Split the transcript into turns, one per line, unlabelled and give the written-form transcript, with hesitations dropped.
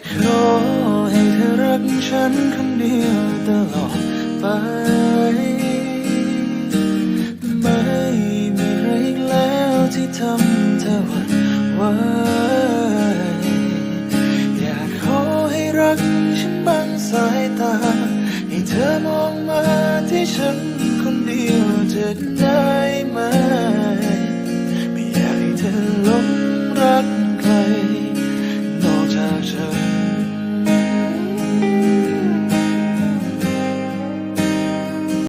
ขอให้เธอรักฉันคนเดียวตลอดไปไม่มีใครอีกแล้วที่ทำเธอหวั่นไหวอยากขอให้รักฉันบางสายตาให้เธอมองมาที่ฉันคนเดียวจะได้